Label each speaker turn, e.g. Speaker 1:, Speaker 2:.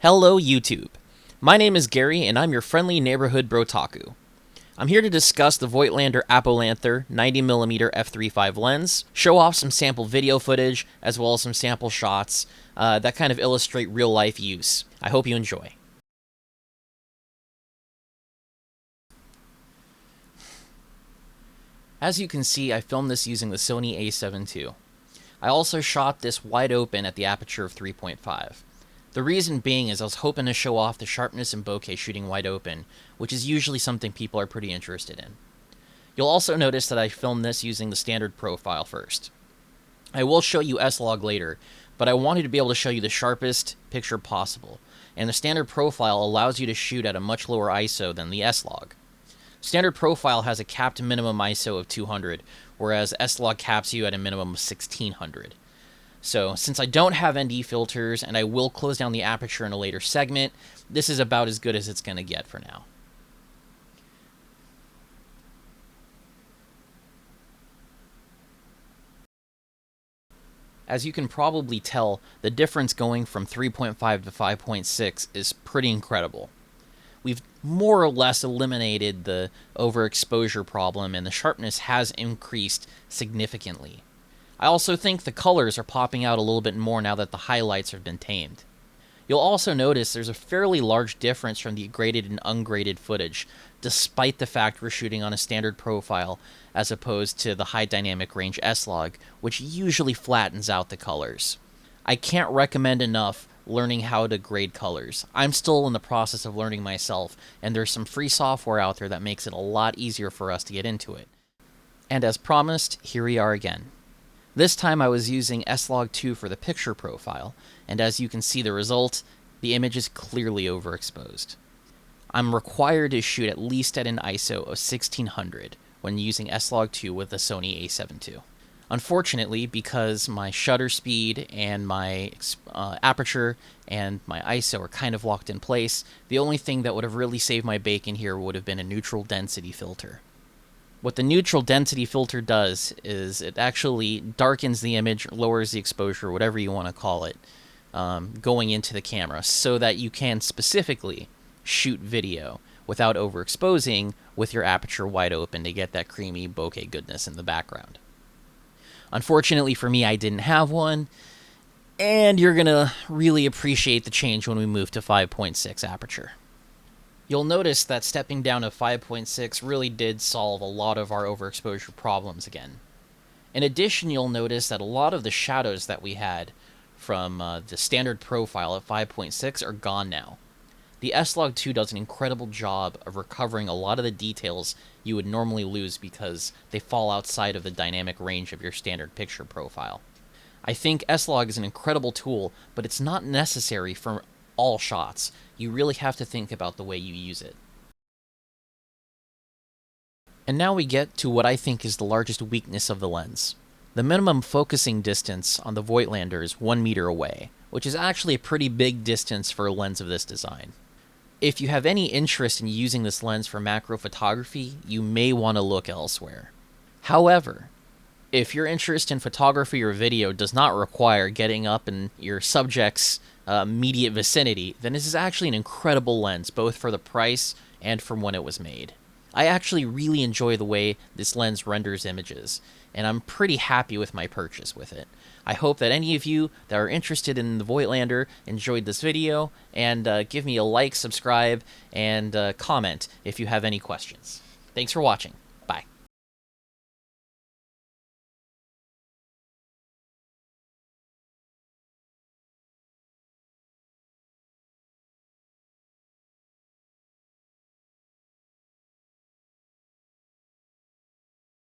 Speaker 1: Hello YouTube. My name is Gary and I'm your friendly neighborhood brotaku. I'm here to discuss the Voigtlander APO Lanthar 90mm f3.5 lens, show off some sample video footage, as well as some sample shots that kind of illustrate real-life use. I hope you enjoy. As you can see, I filmed this using the Sony a7 II. I also shot this wide open at the aperture of 3.5. The reason being is I was hoping to show off the sharpness in bokeh shooting wide open, which is usually something people are pretty interested in. You'll also notice that I filmed this using the standard profile first. I will show you S-Log later, but I wanted to be able to show you the sharpest picture possible, and the standard profile allows you to shoot at a much lower ISO than the S-Log. Standard profile has a capped minimum ISO of 200, whereas S-Log caps you at a minimum of 1600. So, since I don't have ND filters, and I will close down the aperture in a later segment, this is about as good as it's going to get for now. As you can probably tell, the difference going from 3.5 to 5.6 is pretty incredible. We've more or less eliminated the overexposure problem, and the sharpness has increased significantly. I also think the colors are popping out a little bit more now that the highlights have been tamed. You'll also notice there's a fairly large difference from the graded and ungraded footage, despite the fact we're shooting on a standard profile as opposed to the high dynamic range S-Log, which usually flattens out the colors. I can't recommend enough learning how to grade colors. I'm still in the process of learning myself, and there's some free software out there that makes it a lot easier for us to get into it. And as promised, here we are again. This time I was using S-Log 2 for the picture profile, and as you can see the result, the image is clearly overexposed. I'm required to shoot at least at an ISO of 1600 when using S-Log 2 with the Sony a7 II. Unfortunately, because my shutter speed and my aperture and my ISO are kind of locked in place, the only thing that would have really saved my bacon here would have been a neutral density filter. What the neutral density filter does is it actually darkens the image, lowers the exposure, whatever you want to call it, going into the camera, so that you can specifically shoot video without overexposing with your aperture wide open to get that creamy bokeh goodness in the background. Unfortunately for me, I didn't have one, and you're going to really appreciate the change when we move to 5.6 aperture. You'll notice that stepping down to 5.6 really did solve a lot of our overexposure problems again. In addition, you'll notice that a lot of the shadows that we had from the standard profile at 5.6 are gone now. The S-Log 2 does an incredible job of recovering a lot of the details you would normally lose because they fall outside of the dynamic range of your standard picture profile. I think S-Log is an incredible tool, but it's not necessary for all shots. You really have to think about the way you use it. And now we get to what I think is the largest weakness of the lens. The minimum focusing distance on the Voigtlander is 1 meter away, which is actually a pretty big distance for a lens of this design. If you have any interest in using this lens for macro photography, you may want to look elsewhere. However, if your interest in photography or video does not require getting up in your subject's immediate vicinity, then this is actually an incredible lens, both for the price and from when it was made. I actually really enjoy the way this lens renders images, and I'm pretty happy with my purchase with it. I hope that any of you that are interested in the Voigtlander enjoyed this video, and give me a like, subscribe, and comment if you have any questions. Thanks for watching.